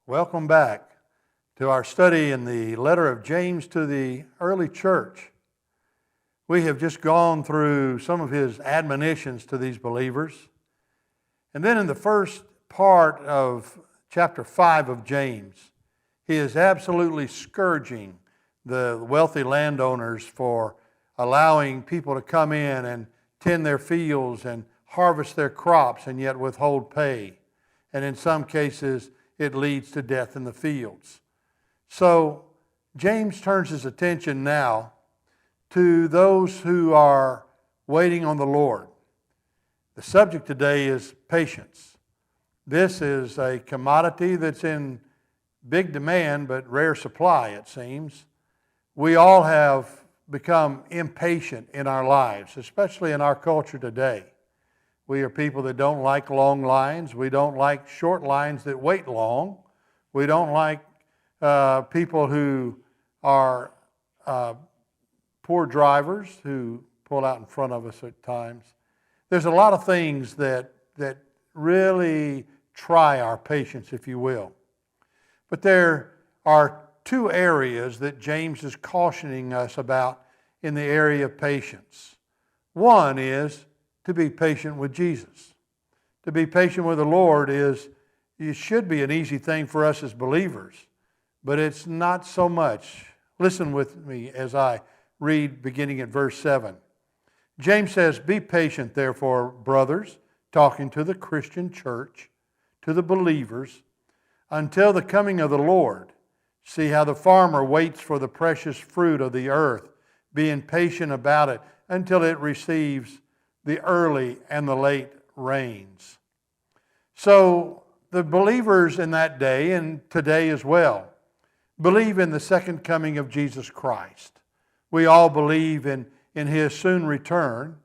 Welcome back to our study in the letter of James to the early church. We have just gone through some of his admonitions to these believers. And then in the first part of chapter 5 of James, he is absolutely scourging the wealthy landowners for allowing people to come in and tend their fields and harvest their crops and yet withhold pay. And in some cases, it leads to death in the fields. So James turns his attention now to those who are waiting on the Lord. The subject today is patience. This is a commodity that's in big demand but rare supply, it seems. We all have become impatient in our lives, especially in our culture today. We are people that don't like long lines. We don't like short lines that wait long. We don't like people who are poor drivers who pull out in front of us at times. There's a lot of things that really try our patience, if you will. But there are two areas that James is cautioning us about in the area of patience. One is to be patient with Jesus. To be patient with the Lord it should be an easy thing for us as believers, but it's not so much. Listen with me as I read beginning at verse 7. James says, "Be patient, therefore, brothers," talking to the Christian church, to the believers, "until the coming of the Lord. See how the farmer waits for the precious fruit of the earth, being patient about it until it receives the early and the late rains." So the believers in that day and today as well believe in the second coming of Jesus Christ. We all believe in His soon return.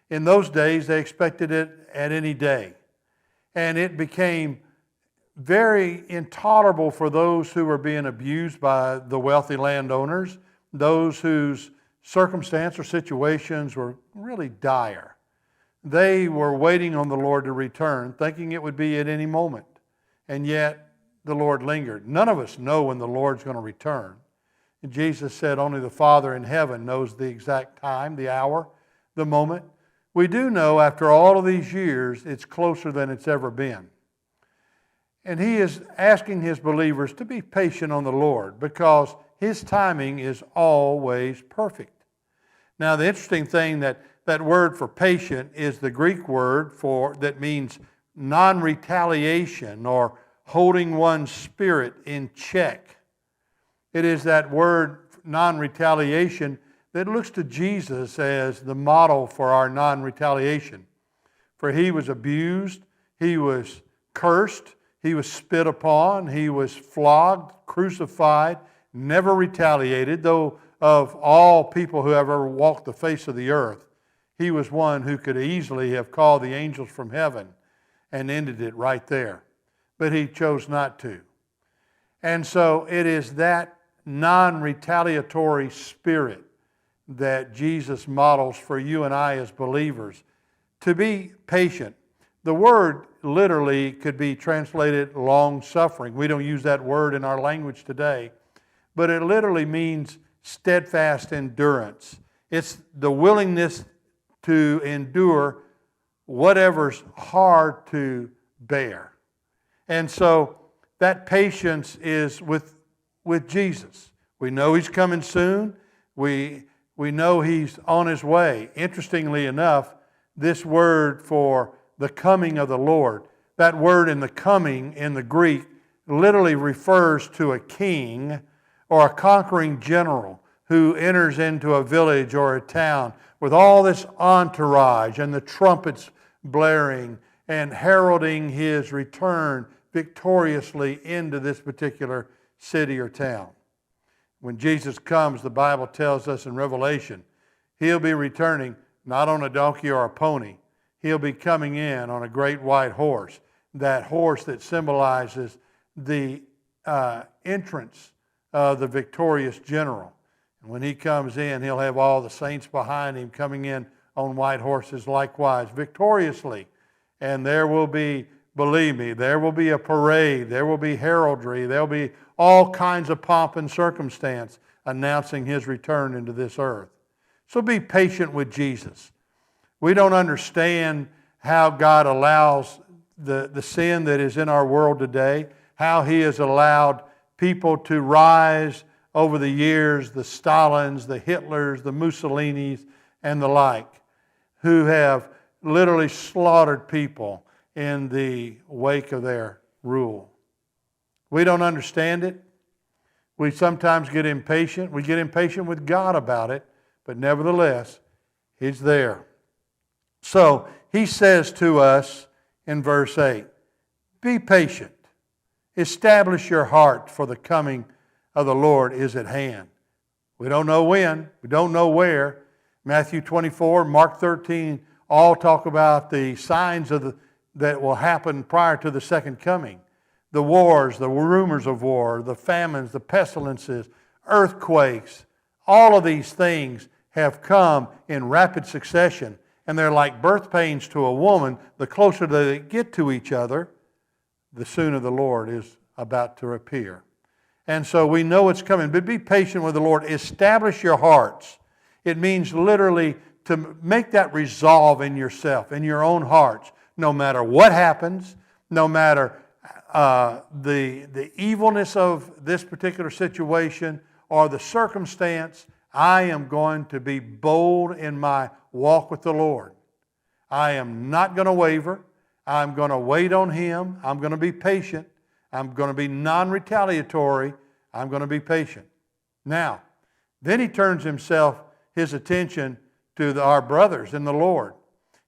In those days, they expected it at any day. And it became very intolerable for those who were being abused by the wealthy landowners, those whose circumstance or situations were really dire. They were waiting on the Lord to return, thinking it would be at any moment. And yet, the Lord lingered. None of us know when the Lord's going to return. And Jesus said only the Father in heaven knows the exact time, the hour, the moment. We do know after all of these years, it's closer than it's ever been. And He is asking His believers to be patient on the Lord because His timing is always perfect. Now, the interesting thing that word for patient is the Greek word that means non-retaliation or holding one's spirit in check. It is that word non-retaliation that looks to Jesus as the model for our non-retaliation. For He was abused, He was cursed, He was spit upon, He was flogged, crucified, never retaliated, though of all people who have ever walked the face of the earth, He was one who could easily have called the angels from heaven and ended it right there. But He chose not to. And so it is that non-retaliatory spirit that Jesus models for you and I as believers. To be patient. The word literally could be translated long-suffering. We don't use that word in our language today. But it literally means steadfast endurance. It's the willingness to endure whatever's hard to bear. And so that patience is with Jesus. We know He's coming soon. We know He's on His way. Interestingly enough, this word for the coming of the Lord, that word in the coming in the Greek literally refers to a king or a conquering general who enters into a village or a town with all this entourage and the trumpets blaring and heralding his return victoriously into this particular city or town. When Jesus comes, the Bible tells us in Revelation, He'll be returning not on a donkey or a pony. He'll be coming in on a great white horse, that horse that symbolizes the entrance of the victorious general. And when He comes in, He'll have all the saints behind Him coming in on white horses likewise, victoriously. And there will be believe me, there will be a parade, there will be heraldry, there will be all kinds of pomp and circumstance announcing His return into this earth. So be patient with Jesus. We don't understand how God allows the sin that is in our world today, how He has allowed people to rise over the years, the Stalins, the Hitlers, the Mussolinis, and the like, who have literally slaughtered people in the wake of their rule. We don't understand it. We sometimes get impatient. We get impatient with God about it, but nevertheless, He's there. So He says to us in verse 8, be patient. Establish your heart, for the coming of the Lord is at hand. We don't know when. We don't know where. Matthew 24, Mark 13, all talk about the signs that will happen prior to the second coming. The wars, the rumors of war, the famines, the pestilences, earthquakes, all of these things have come in rapid succession. And they're like birth pains to a woman. The closer they get to each other, the sooner the Lord is about to appear. And so we know it's coming. But be patient with the Lord. Establish your hearts. It means literally to make that resolve in yourself, in your own hearts. No matter what happens, no matter the evilness of this particular situation or the circumstance, I am going to be bold in my walk with the Lord. I am not going to waver. I'm going to wait on Him. I'm going to be patient. I'm going to be non-retaliatory. I'm going to be patient. Now, then he turns his attention to our brothers in the Lord.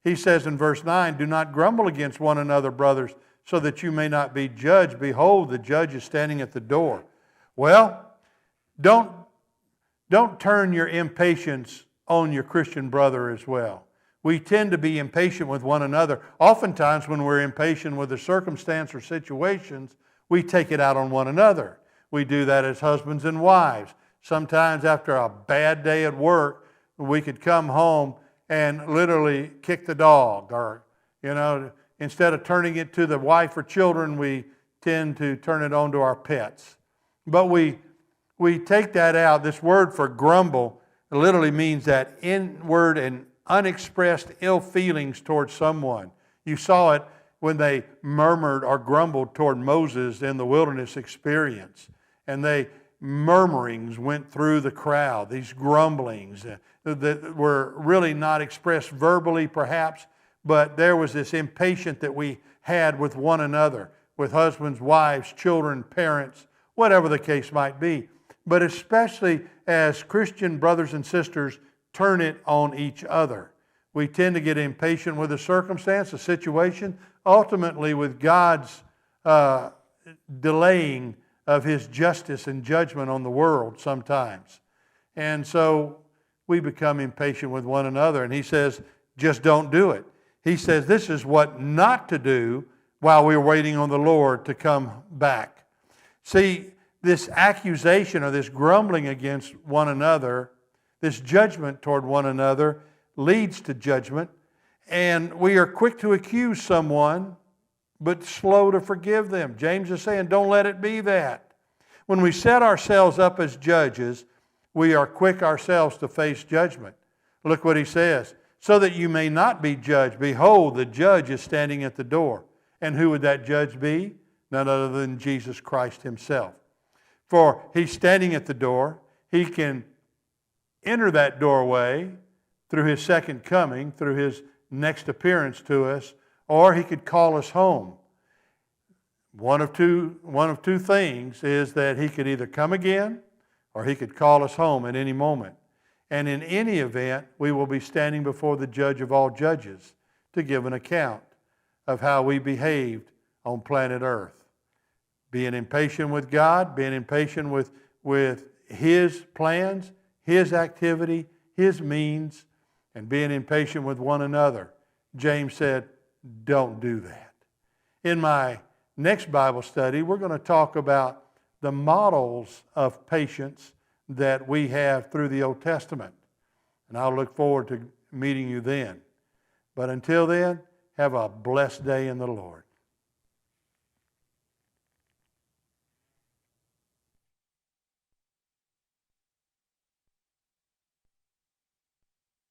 He says in verse 9, do not grumble against one another, brothers, so that you may not be judged. Behold, the judge is standing at the door. Well, don't turn your impatience on your Christian brother as well. We tend to be impatient with one another. Oftentimes when we're impatient with a circumstance or situations, we take it out on one another. We do that as husbands and wives. Sometimes after a bad day at work, we could come home and literally kick the dog, or, instead of turning it to the wife or children, we tend to turn it on to our pets. But we take that out. This word for grumble literally means that inward and unexpressed ill feelings towards someone. You saw it when they murmured or grumbled toward Moses in the wilderness experience. And murmurings went through the crowd, these grumblings that were really not expressed verbally perhaps, but there was this impatience that we had with one another, with husbands, wives, children, parents, whatever the case might be. But especially as Christian brothers and sisters turn it on each other. We tend to get impatient with a circumstance, a situation, ultimately with God's delaying of His justice and judgment on the world sometimes. And so we become impatient with one another. And He says, just don't do it. He says this is what not to do while we're waiting on the Lord to come back. See, this accusation or this grumbling against one another, this judgment toward one another leads to judgment. And we are quick to accuse someone, but slow to forgive them. James is saying, don't let it be that. When we set ourselves up as judges, we are quick ourselves to face judgment. Look what he says. So that you may not be judged. Behold, the judge is standing at the door. And who would that judge be? None other than Jesus Christ Himself. For He's standing at the door. He can enter that doorway through His second coming, through His next appearance to us, or He could call us home. One of two things is that He could either come again or He could call us home at any moment. And in any event, we will be standing before the judge of all judges to give an account of how we behaved on planet Earth. Being impatient with God, being impatient with His plans, His activity, His means, and being impatient with one another. James said, don't do that. In my next Bible study, we're going to talk about the models of patience that we have through the Old Testament. And I'll look forward to meeting you then. But until then, have a blessed day in the Lord.